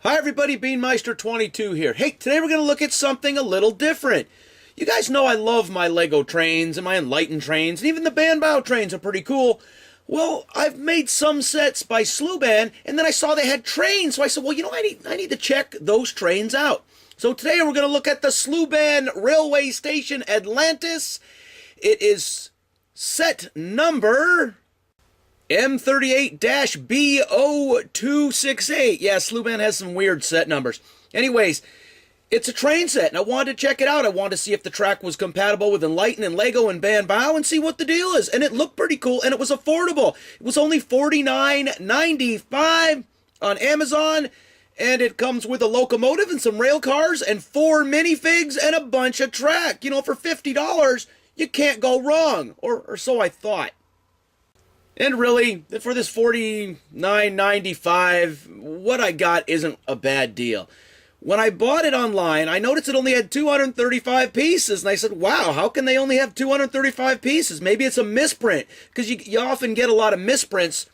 Hi everybody, Beanmeister22 here. Hey, today we're going to look at something a little different. You guys know I love my Lego trains and my Enlightened trains, and even the Banbao trains are pretty cool. Well, I've made some sets by Sluban, and then I saw they had trains, so I said, well, you know, I need to check those trains out. So today we're going to look at the Sluban Railway Station Atlantis. It is set number M38-B0268. Yeah, Sluban has some weird set numbers. Anyways, it's a train set, and I wanted to check it out. I wanted to see if the track was compatible with Enlighten and Lego and Banbao and see what the deal is. And it looked pretty cool, and it was affordable. It was only $49.95 on Amazon, and it comes with a locomotive and some rail cars and 4 minifigs and a bunch of track. You know, for $50, you can't go wrong, or so I thought. And really, for this $49.95, what I got isn't a bad deal. When I bought it online, I noticed it only had 235 pieces, and I said, wow, how can they only have 235 pieces? Maybe it's a misprint, because you often get a lot of misprints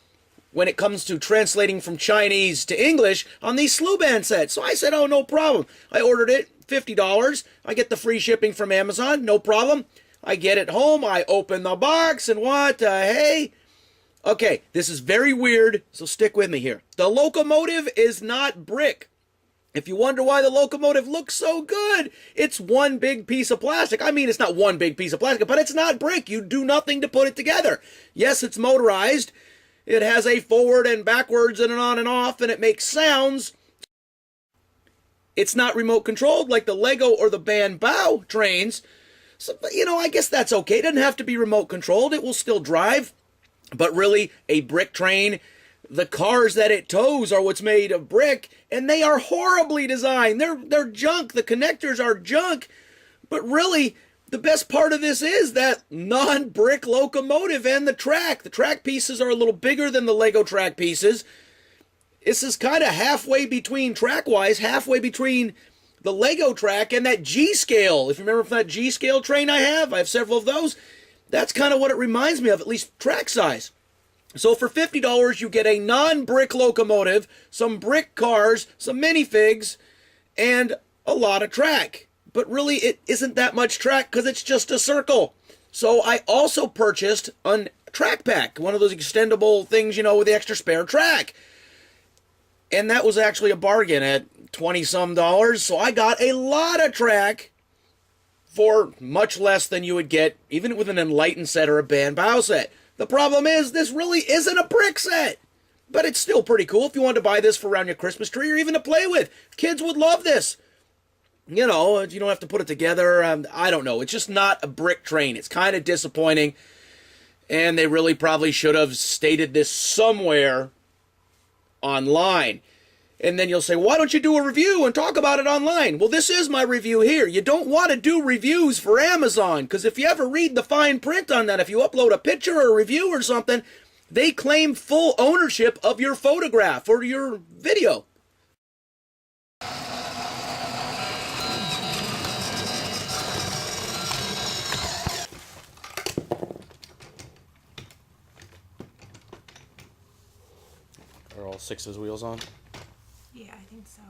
when it comes to translating from Chinese to English on these Sluban sets. So I said, oh, no problem. I ordered it, $50. I get the free shipping from Amazon, no problem. I get it home, I open the box, and what the hey? Okay, this is very weird, so stick with me here. The locomotive is not brick. If you wonder why the locomotive looks so good, it's one big piece of plastic. I mean, it's not one big piece of plastic, but it's not brick. You do nothing to put it together. Yes, it's motorized. It has a forward and backwards and an on and off, and it makes sounds. It's not remote controlled like the Lego or the Banbao trains. So, you know, I guess that's okay. It doesn't have to be remote controlled. It will still drive. But really, a brick train, the cars that it tows are what's made of brick, and they are horribly designed. They're junk. The connectors are junk. But really, the best part of this is that non-brick locomotive and the track. The track pieces are a little bigger than the Lego track pieces. This is kind of halfway between, track-wise, halfway between the Lego track and that G-scale. If you remember from that G-scale train I have several of those. That's kind of what it reminds me of, at least track size. So for $50, you get a non-brick locomotive, some brick cars, some minifigs, and a lot of track. But really, it isn't that much track because it's just a circle. So I also purchased a track pack, one of those extendable things, you know, with the extra spare track. And that was actually a bargain at $20-some. So I got a lot of track for much less than you would get even with an Enlightened set or a Banbao set. The problem is, this really isn't a brick set. But it's still pretty cool if you want to buy this for around your Christmas tree or even to play with. Kids would love this. You know, you don't have to put it together. I don't know. It's just not a brick train. It's kind of disappointing. And they really probably should have stated this somewhere online. And then you'll say, why don't you do a review and talk about it online? Well, this is my review here. You don't want to do reviews for Amazon, because if you ever read the fine print on that, if you upload a picture or a review or something, they claim full ownership of your photograph or your video. Are all 6 of his wheels on? Yeah, I think so.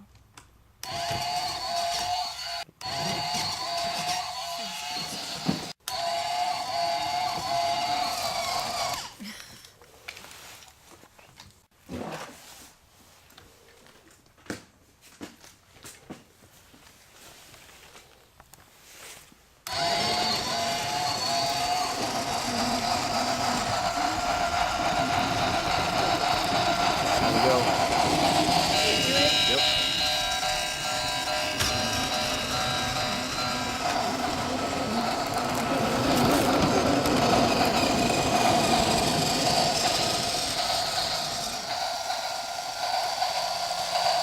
There we go. Yep.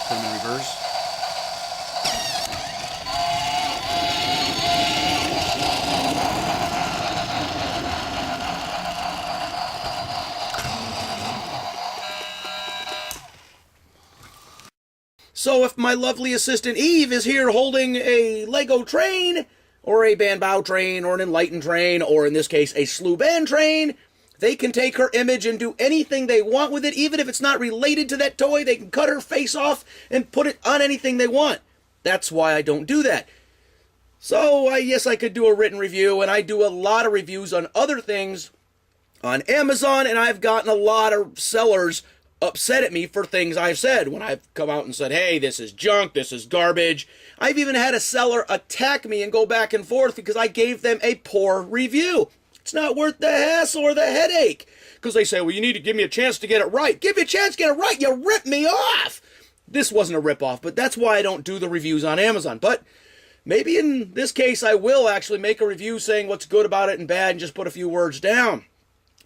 Put them in reverse. So if my lovely assistant Eve is here holding a Lego train, or a Banbao train, or an Enlightened train, or in this case, a Sluban train, They can take her image and do anything they want with it, even if it's not related to that toy. They can cut her face off and put it on anything they want. That's why I don't do that. So, yes, I could do a written review, and I do a lot of reviews on other things on Amazon, and I've gotten a lot of sellers upset at me for things I've said when I've come out and said, hey, this is junk, this is garbage. I've even had a seller attack me and go back and forth because I gave them a poor review. It's not worth the hassle or the headache. Because they say, well, you need to give me a chance to get it right. Give me a chance to get it right. You ripped me off. This wasn't a rip-off, but that's why I don't do the reviews on Amazon. But maybe in this case, I will actually make a review saying what's good about it and bad and just put a few words down.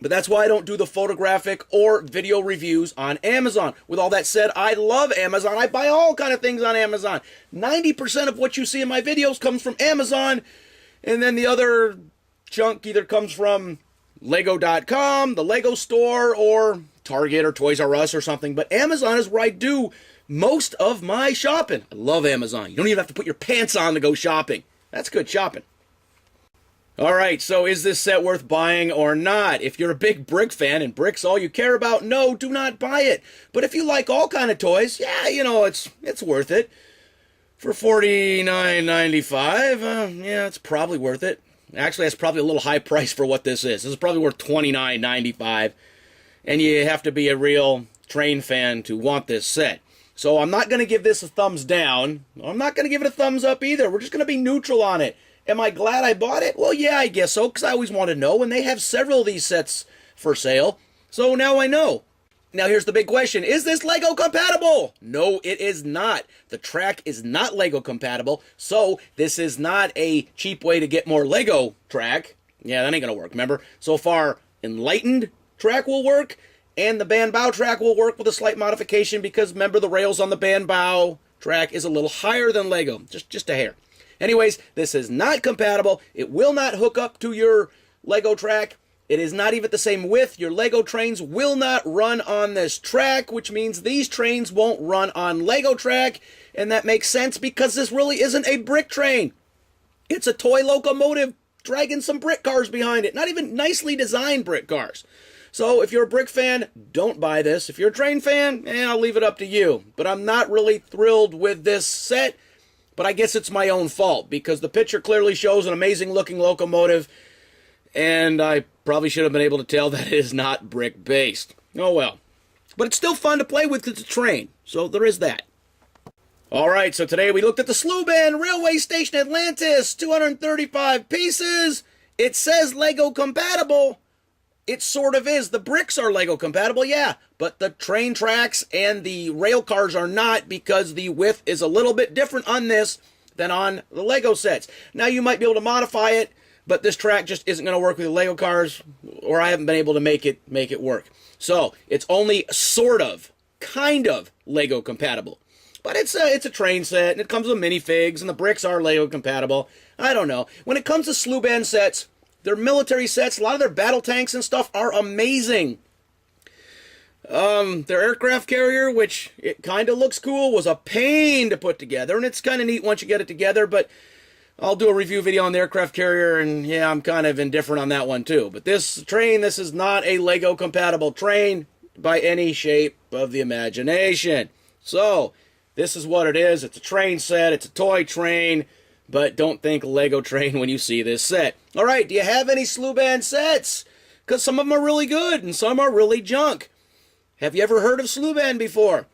But that's why I don't do the photographic or video reviews on Amazon. With all that said, I love Amazon. I buy all kind of things on Amazon. 90% of what you see in my videos comes from Amazon. And then the other junk either comes from Lego.com, the Lego store, or Target or Toys R Us or something. But Amazon is where I do most of my shopping. I love Amazon. You don't even have to put your pants on to go shopping. That's good shopping. All right, so is this set worth buying or not? If you're a big brick fan and brick's all you care about, no, do not buy it. But if you like all kind of toys, yeah, you know, it's worth it. For $49.95, yeah, it's probably worth it. Actually, that's probably a little high price for what this is. This is probably worth $29.95, and you have to be a real train fan to want this set. So I'm not going to give this a thumbs down. I'm not going to give it a thumbs up either. We're just going to be neutral on it. Am I glad I bought it? Well, yeah, I guess so, because I always want to know, and they have several of these sets for sale. So now I know. Now here's the big question. Is this Lego compatible? No, it is not. The track is not Lego compatible, so this is not a cheap way to get more Lego track. Yeah, that ain't going to work, remember? So far, Enlightened track will work, and the band bow track will work with a slight modification because, remember, the rails on the band bow track is a little higher than Lego, just a hair. Anyways, this is not compatible. It will not hook up to your Lego track. It is not even the same width. Your Lego trains will not run on this track, which means these trains won't run on Lego track. And that makes sense because this really isn't a brick train. It's a toy locomotive dragging some brick cars behind it. Not even nicely designed brick cars. So if you're a brick fan, don't buy this. If you're a train fan, I'll leave it up to you. But I'm not really thrilled with this set. But I guess it's my own fault because the picture clearly shows an amazing looking locomotive, and I probably should have been able to tell that it is not brick based. Oh well. But it's still fun to play with because it's a train, so there is that. Alright, so today we looked at the Sluban Railway Station Atlantis, 235 pieces. It says Lego compatible. It sort of is. The bricks are Lego compatible, yeah, but the train tracks and the rail cars are not because the width is a little bit different on this than on the Lego sets. Now you might be able to modify it, but this track just isn't going to work with the Lego cars, or I haven't been able to make it work. So it's only sort of, kind of Lego compatible. But it's a train set, and it comes with minifigs, and the bricks are Lego compatible. I don't know. When it comes to Sluban sets, their military sets, a lot of their battle tanks and stuff are amazing. Their aircraft carrier, which it kind of looks cool, was a pain to put together. And it's kind of neat once you get it together, but I'll do a review video on the aircraft carrier, and yeah, I'm kind of indifferent on that one too. But this train, this is not a Lego compatible train by any shape of the imagination. So, this is what it is. It's a train set, it's a toy train. But don't think Lego train when you see this set. All right, do you have any Sluban sets? Because some of them are really good and some are really junk. Have you ever heard of Sluban before?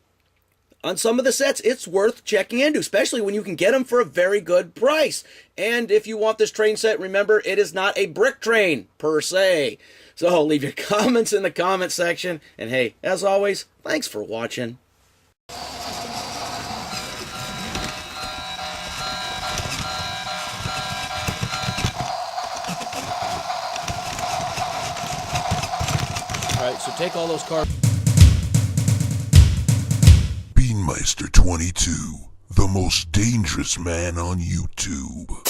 On some of the sets, it's worth checking into, especially when you can get them for a very good price. And if you want this train set, remember, it is not a brick train, per se. So leave your comments in the comment section. And hey, as always, thanks for watching. Alright, so take all those cards. Beanmeister 22, the most dangerous man on YouTube.